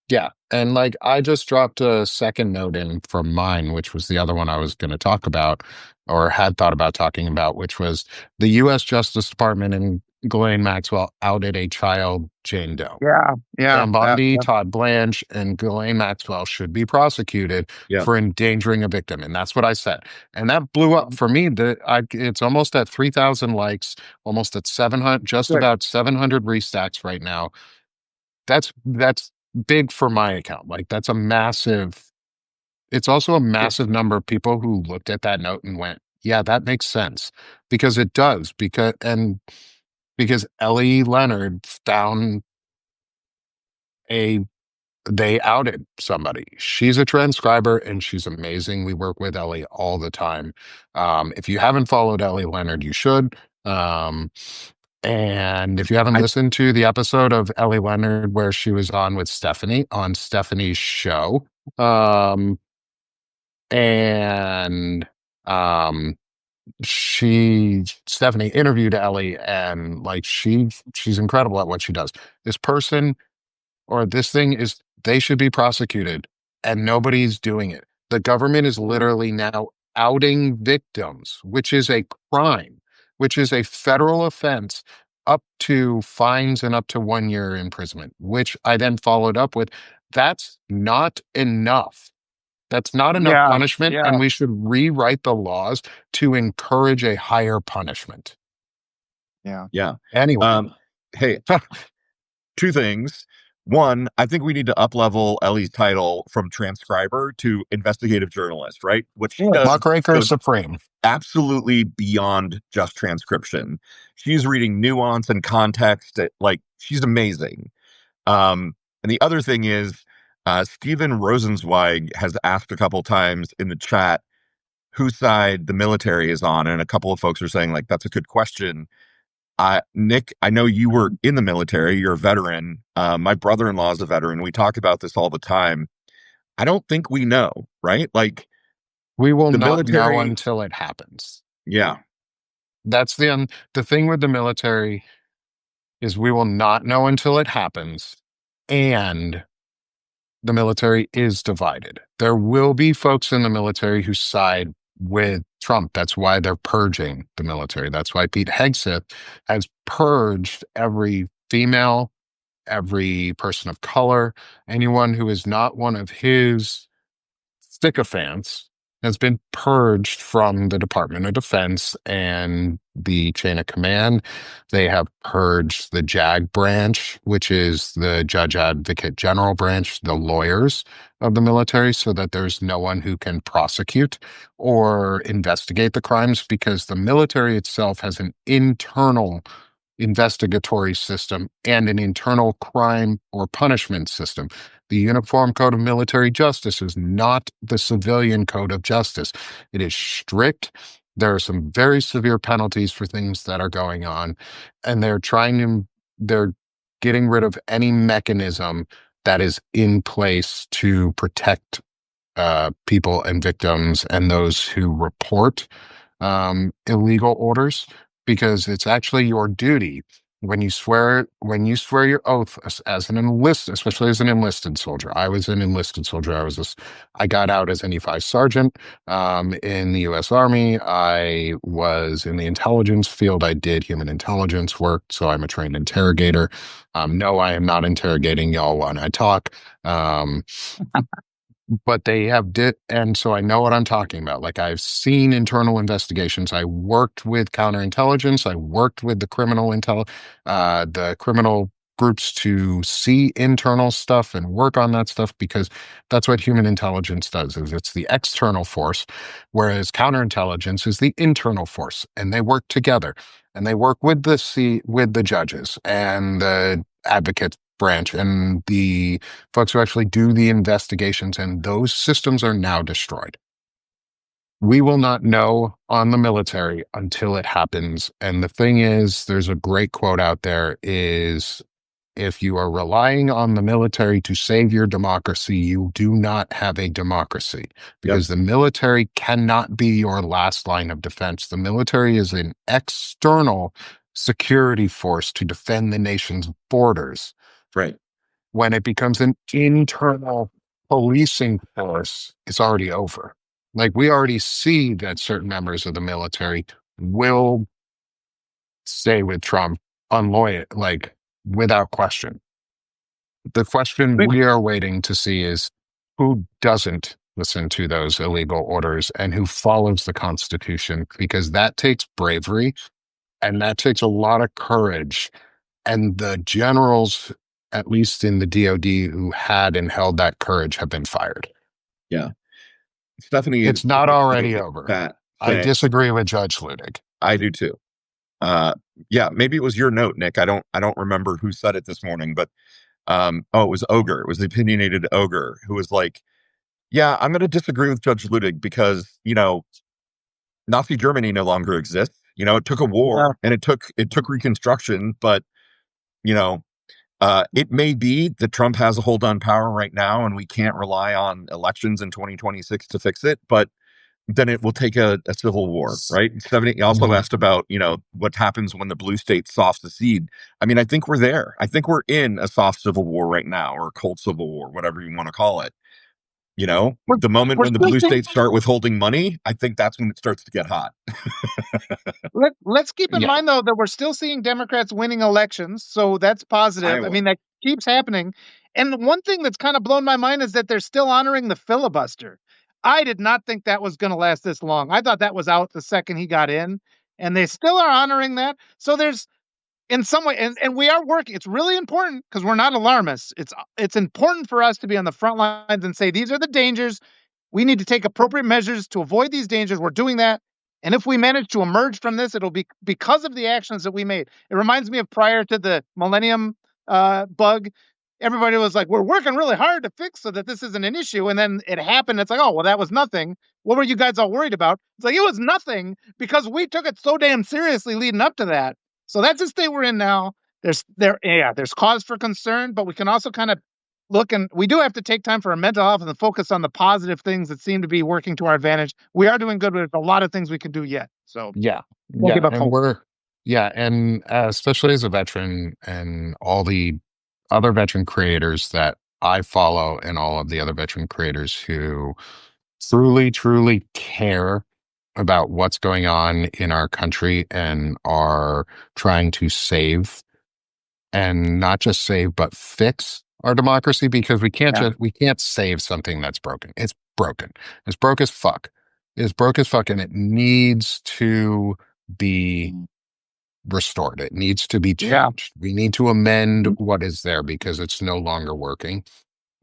Yeah. And like I just dropped a second note in from mine, which was the other one I was going to talk about or had thought about talking about, which was the US Justice Department and Ghislaine Maxwell outed a child Jane Doe. Yeah, yeah, Pam that, Bondi, that, Todd Blanche, and Ghislaine Maxwell should be prosecuted Yeah. for endangering a victim. And that's what I said. And that blew up for me. It's almost at 3,000 likes, almost at 700, just good. about 700 restacks right now. That's big for my account. Like that's a massive, it's also a Yeah, massive number of people who looked at that note and went, yeah, that makes sense. Because it does, because Ellie Leonard found a they outed somebody. She's a transcriber and she's amazing. We work with Ellie all the time. If you haven't followed Ellie Leonard, you should. And if you haven't I listened to the episode of Ellie Leonard where she was on with Stephanie on Stephanie's show, um, and um, Stephanie interviewed Ellie, and like she's incredible at what she does. This person or this thing is they should be prosecuted and nobody's doing it. The government is literally now outing victims, which is a crime, which is a federal offense up to fines and up to 1 year imprisonment, which I then followed up with that's not enough. That's not enough yeah, punishment, yeah, and we should rewrite the laws to encourage a higher punishment. yeah. Yeah. Anyway, Hey, two things. One, I think we need to up-level Ellie's title from transcriber to investigative journalist, right? What she does Muckraker goes Supreme. absolutely beyond just transcription. She's reading nuance and context. Like, she's amazing. And the other thing is, Steven Rosenzweig has asked a couple times in the chat whose side the military is on, and a couple of folks are saying, like, that's a good question. Nick, I know you were in the military. You're a veteran. My brother-in-law is a veteran. We talk about this all the time. I don't think we know, right? Like We will the not know military. until it happens. Yeah, That's the thing with the military is we will not know until it happens, and the military is divided. There will be folks in the military who side with Trump. That's why they're purging the military. That's why Pete Hegseth has purged every female, every person of color, anyone who is not one of his sycophants has been purged from the Department of Defense and the chain of command. They have purged the JAG branch, which is the Judge Advocate General branch, the lawyers of the military, so that there's no one who can prosecute or investigate the crimes because the military itself has an internal investigatory system and an internal crime or punishment system. The Uniform Code of Military Justice is not the civilian code of justice. It is strict. There are some very severe penalties for things that are going on, and they're getting rid of any mechanism that is in place to protect people and victims and those who report illegal orders, because it's actually your duty when you swear your oath as an enlisted, especially as an enlisted soldier. I was an enlisted soldier. I got out as an E5 sergeant in the U.S. Army. I was in the intelligence field. I did human intelligence work, so I'm a trained interrogator. No, I am not interrogating y'all when I talk. But they have and so I know what I'm talking about. Like, I've seen internal investigations. I worked with counterintelligence. I worked with the criminal groups to see internal stuff and work on that stuff, because that's what human intelligence does. Is it's the external force, whereas counterintelligence is the internal force, and they work together, and they work with the judges and the advocate branch and the folks who actually do the investigations, and those systems are now destroyed. We will not know on the military until it happens. And the thing is, there's a great quote out there, is if you are relying on the military to save your democracy, you do not have a democracy, because the military cannot be your last line of defense. The military is an external security force to defend the nation's borders. Right. When it becomes an internal policing force, it's already over. Like, we already see that certain members of the military will stay with Trump unloyal, like, without question. The question we are waiting to see is who doesn't listen to those illegal orders and who follows the Constitution, because that takes bravery and that takes a lot of courage. And the generals, at least in the DOD, who had and held that courage have been fired. Yeah. Stephanie, it's not already over. I disagree with Judge Ludig. I do too. Yeah, maybe it was your note, Nick. I don't remember who said it this morning, but it was Ogre. It was the opinionated Ogre who was like, yeah, I'm going to disagree with Judge Ludig because, Nazi Germany no longer exists. It took a war and it took reconstruction, but, it may be that Trump has a hold on power right now and we can't rely on elections in 2026 to fix it, but then it will take a civil war, right? Stephanie also asked about, what happens when the blue states soft secede. I mean, I think we're there. I think we're in a soft civil war right now, or a cold civil war, whatever you want to call it. The moment when the blue states start withholding money, I think that's when it starts to get hot. Let's keep in mind, though, that we're still seeing Democrats winning elections. So that's positive. Iowa. I mean, that keeps happening. And one thing that's kind of blown my mind is that they're still honoring the filibuster. I did not think that was going to last this long. I thought that was out the second he got in, and they still are honoring that. So there's, in some way, and we are working. It's really important because we're not alarmists. It's important for us to be on the front lines and say, these are the dangers. We need to take appropriate measures to avoid these dangers. We're doing that. And if we manage to emerge from this, it'll be because of the actions that we made. It reminds me of prior to the Millennium bug. Everybody was like, we're working really hard to fix so that this isn't an issue. And then it happened. It's like, oh, well, that was nothing. What were you guys all worried about? It's like, it was nothing because we took it so damn seriously leading up to that. So that's the state we're in now. There's cause for concern, but we can also kind of look, and we do have to take time for our mental health and focus on the positive things that seem to be working to our advantage. We are doing good, but there's a lot of things we can do yet. So and especially as a veteran and all the other veteran creators that I follow, and all of the other veteran creators who truly care about what's going on in our country and are trying to save, and not just save, but fix our democracy, because we can't save something that's broken. It's broken. It's broke as fuck. It's broke as fuck, and it needs to be restored. It needs to be changed. We need to amend what is there because it's no longer working.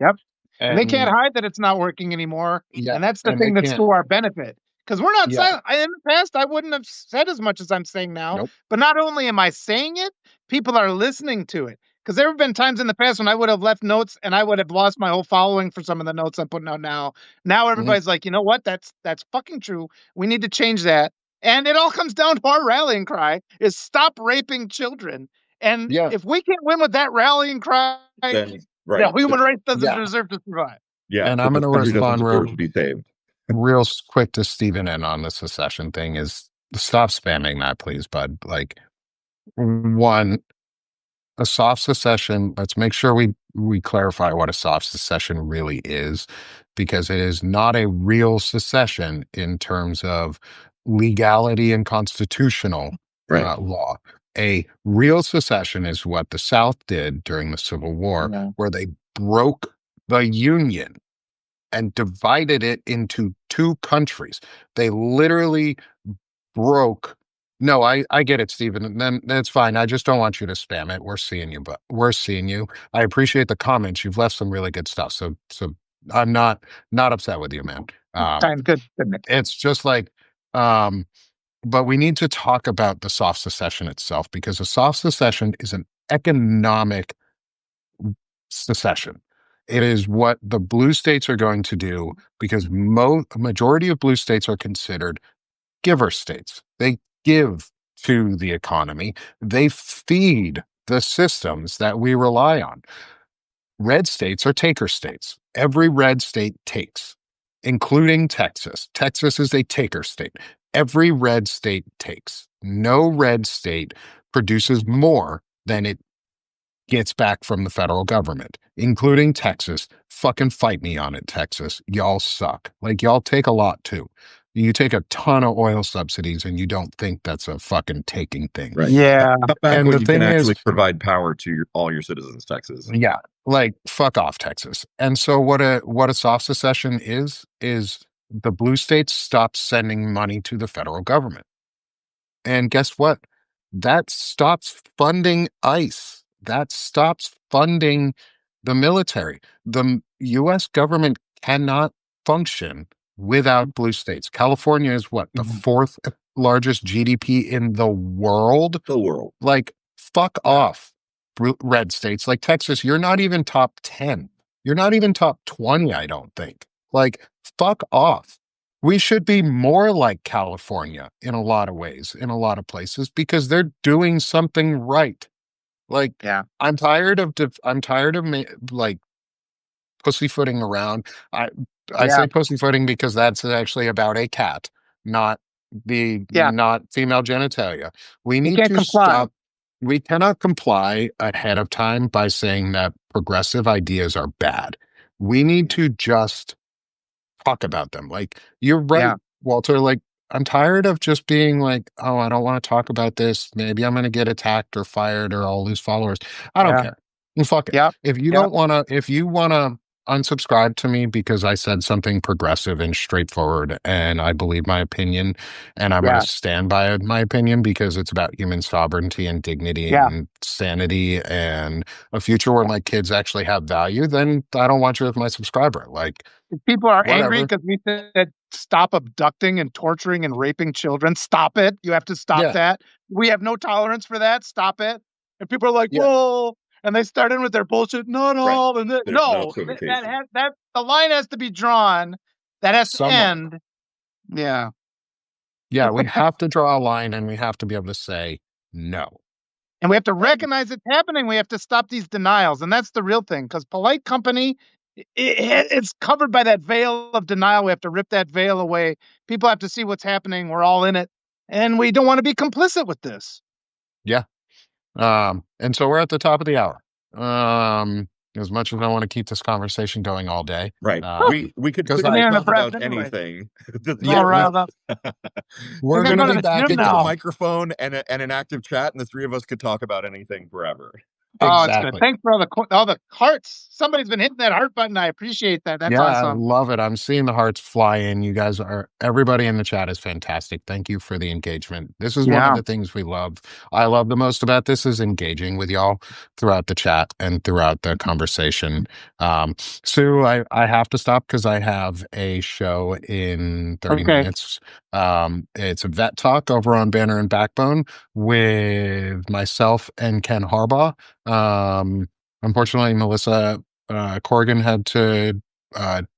Yep. And they can't hide that it's not working anymore. And that's the thing that's to our benefit. Because we're not Yeah. silent. In the past, I wouldn't have said as much as I'm saying now. Nope. But not only am I saying it, people are listening to it. Because there have been times in the past when I would have left notes and I would have lost my whole following for some of the notes I'm putting out now. Now everybody's like, you know what? That's fucking true. We need to change that. And it all comes down to our rallying cry is stop raping children. And Yeah. if we can't win with that rallying cry, Then the human race doesn't Yeah. deserve to survive. yeah, And I'm the going to country doesn't respond deserve to be saved. real quick to Stephen N on the secession thing is stop spamming that, please, bud. Like, one, a soft secession, let's make sure we clarify what a soft secession really is, because it is not a real secession in terms of legality and constitutional Right. law. A real secession is what the South did during the Civil War, Yeah. where they broke the Union and divided it into two countries. They literally broke. No, I get it, Stephen. And then that's fine. I just don't want you to spam it. We're seeing you, but we're seeing you. I appreciate the comments. You've left some really good stuff. So I'm not upset with you, man. Time good, Nick. It's just like, but we need to talk about the soft secession itself, because a soft secession is an economic secession. It is what the blue states are going to do, because majority of blue states are considered giver states. They give to the economy. They feed the systems that we rely on. Red states are taker states. Every red state takes, including Texas. Texas is a taker state. Every red state takes. No red state produces more than it gets back from the federal government, including Texas. Fucking fight me on it, Texas. Y'all suck. Like, y'all take a lot too. You take a ton of oil subsidies and you don't think that's a fucking taking thing. Right. Yeah. Cut back And when the you can thing actually is, provide power to all your citizens, Texas. yeah, like, fuck off, Texas. And so what a soft secession is the blue states stop sending money to the federal government. And guess what? That stops funding ICE. That stops funding the military. The US government cannot function without blue states. California is what? The fourth largest GDP in the world? The world. Like, fuck off, red states. Like Texas, you're not even top 10. You're not even top 20, I don't think. Like, fuck off. We should be more like California in a lot of ways, in a lot of places, because they're doing something right. Like, Yeah. I'm tired of like pussyfooting around. I Yeah. say pussyfooting because that's actually about a cat, not Yeah. not female genitalia. We need can't to comply. stop. We cannot comply ahead of time by saying that progressive ideas are bad. We need to just talk about them. Like, you're right, Yeah. Walter. Like, I'm tired of just being like, oh, I don't want to talk about this. Maybe I'm going to get attacked or fired or I'll lose followers. I don't Yeah. care. And fuck it. Yep. If you Yep. don't want to, if you want to unsubscribe to me because I said something progressive and straightforward and I believe my opinion and I'm going Yeah. to stand by my opinion because it's about human sovereignty and dignity Yeah. and sanity and a future where my kids actually have value, then I don't want you as my subscriber. Like, If people are angry whatever. because we said stop abducting and torturing and raping children. Stop it. You have to stop Yeah. that. We have no tolerance for that. Stop it. And people are like, Yeah. whoa. And they start in with their bullshit. Not Right. all. And There's no equivocation. that the line has to be drawn. That has to Somewhere. end. Yeah. Yeah, we have to draw a line and we have to be able to say no. And we have to recognize it's happening. We have to stop these denials. And that's the real thing. Because polite company, it's covered by that veil of denial. We have to rip that veil away. People have to see what's happening. We're all in it. And we don't want to be complicit with this. Yeah. And so we're at the top of the hour. As much as I want to keep this conversation going all day. Right. We could because clearly I- talk about anyway. anything. Yeah, All riled up. we're gonna going go to to be the back gym Get again. a now. microphone and an active chat, and the three of us could talk about anything forever. Oh, it's good. Exactly. Thanks for all the hearts. Somebody's been hitting that heart button. I appreciate that. That's Yeah, I awesome. love it. I'm seeing the hearts fly in. You guys are everybody in the chat is fantastic. Thank you for the engagement. This is one of Yeah. the things we love. I love the most about this is engaging with y'all throughout the chat and throughout the conversation. Sue, I have to stop because I have a show in 30 Okay. minutes. It's a vet talk over on Banner and Backbone with myself and Ken Harbaugh. Unfortunately, Melissa Corrigan had to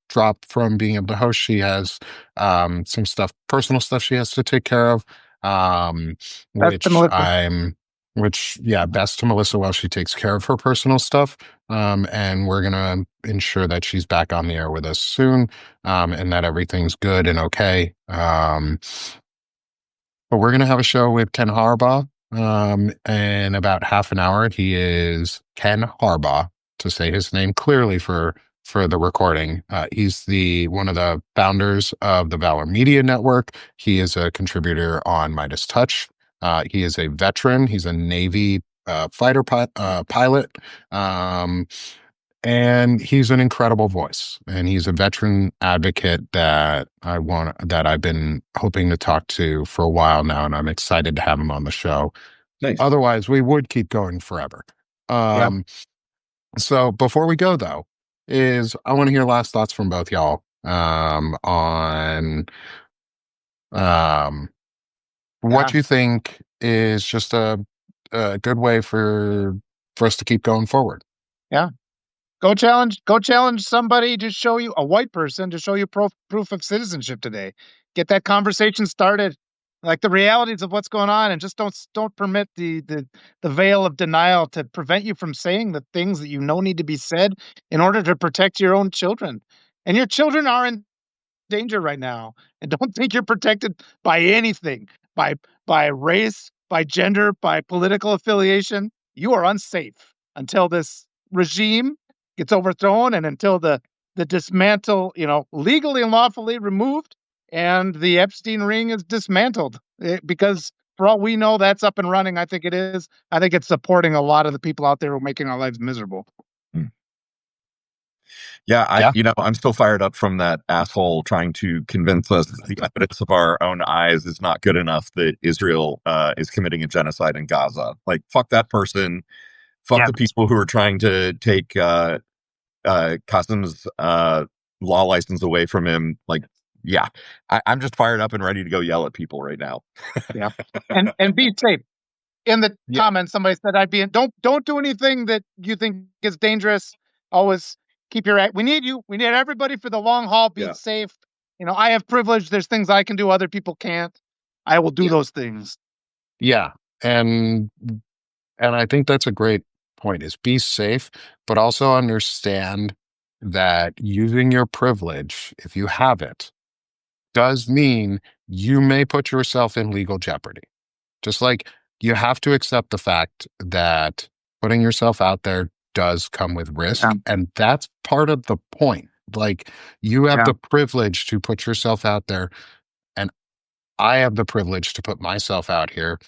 drop from being able to host. She has some stuff, personal stuff she has to take care of, um, That's the which Melissa. yeah, best to Melissa while she takes care of her personal stuff. And we're gonna ensure that she's back on the air with us soon, and that everything's good and okay. But we're going to have a show with Ken Harbaugh in about half an hour. He is Ken Harbaugh, to say his name clearly for the recording. He's the one of the founders of the Valor Media Network. He is a contributor on Midas Touch. He is a veteran. He's a Navy pilot. Um, and he's an incredible voice, and he's a veteran advocate that I've been hoping to talk to for a while now, and I'm excited to have him on the show. Nice. Otherwise we would keep going forever. Yeah. So before we go though, is I want to hear last thoughts from both y'all on what Yeah. you think is just a good way for us to keep going forward. Yeah. Go challenge somebody to show you a white person to show you proof of citizenship today. Get that conversation started. Like the realities of what's going on, and just don't permit the veil of denial to prevent you from saying the things that you know need to be said in order to protect your own children. And your children are in danger right now, and don't think you're protected by anything, by by race, by gender, by political affiliation. You are unsafe until this regime gets overthrown and until the dismantle, legally and lawfully removed, and the Epstein ring is dismantled. Because for all we know, that's up and running. I think it is. I think it's supporting a lot of the people out there who are making our lives miserable. Yeah, Yeah. I'm still fired up from that asshole trying to convince us that the evidence of our own eyes is not good enough that Israel is committing a genocide in Gaza. Like, fuck that person. Fuck Yeah. the people who are trying to take Qasim's law license away from him. Like, yeah, I'm just fired up and ready to go yell at people right now. Yeah. And be safe. In the Yeah. comments, somebody said I'd be in. Don't do anything that you think is dangerous. Always keep your act. We need you. We need everybody for the long haul. Be Yeah. safe. I have privilege. There's things I can do other people can't. I will do those things. Yeah. And I think that's a great point is be safe, but also understand that using your privilege, if you have it, does mean you may put yourself in legal jeopardy. Just like you have to accept the fact that putting yourself out there does come with risk. Yeah. And that's part of the point. Like you have Yeah. the privilege to put yourself out there, and I have the privilege to put myself out here.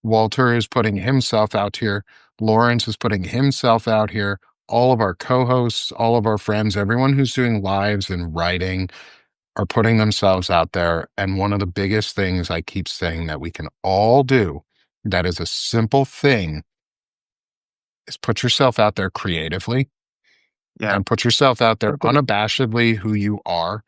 Walter is putting himself out here. Lawrence is putting himself out here. All of our co-hosts, all of our friends, everyone who's doing lives and writing are putting themselves out there. And one of the biggest things I keep saying that we can all do that is a simple thing is put yourself out there creatively Yeah. and put yourself out there unabashedly who you are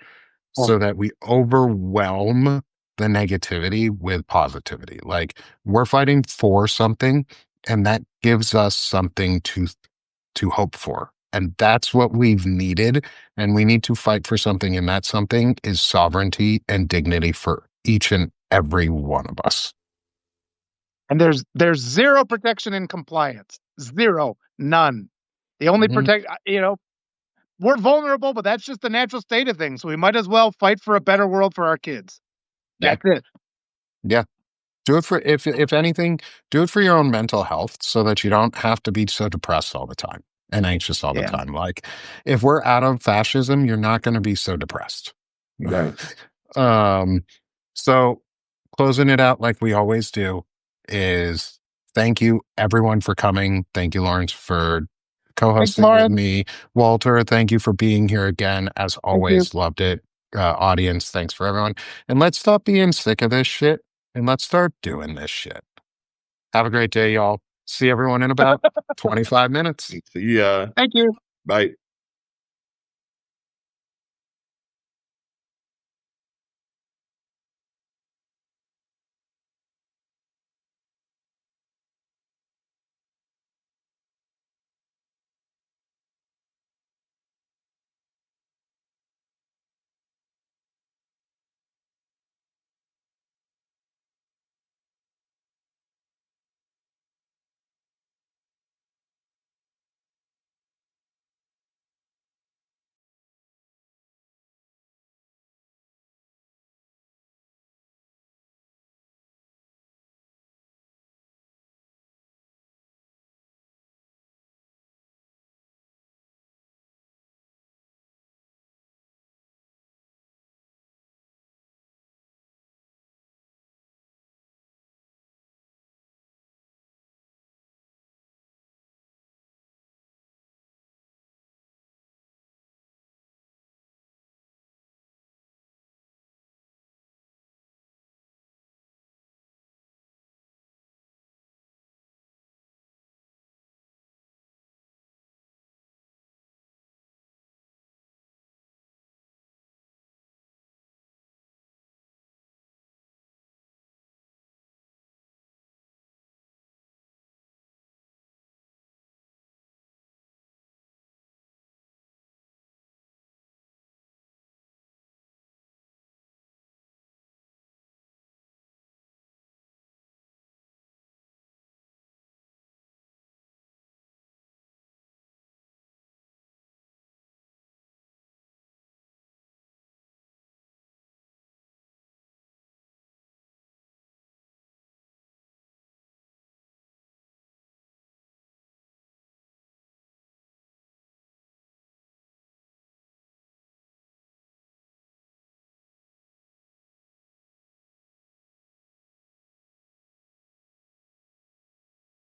so that we overwhelm the negativity with positivity. Like we're fighting for something, and that gives us something to hope for. And that's what we've needed. And we need to fight for something. And that something is sovereignty and dignity for each and every one of us. And there's zero protection in compliance. Zero. None. The only protect. We're vulnerable, but that's just the natural state of things. So we might as well fight for a better world for our kids. Yeah. That's it. Yeah. Do it for, if anything, do it for your own mental health so that you don't have to be so depressed all the time and anxious all the Yeah. time. Like if we're out of fascism, you're not going to be so depressed. Right. So closing it out like we always do is Thank you, everyone, for coming. Thank you, Lawrence, for Thanks, co-hosting with Lawrence. me. Walter, thank you for being here again. As Thank you. always, loved it. Audience, thanks for everyone. And let's stop being sick of this shit and let's start doing this shit. Have a great day, y'all. See everyone in about 25 minutes. See ya. Thank you. Bye.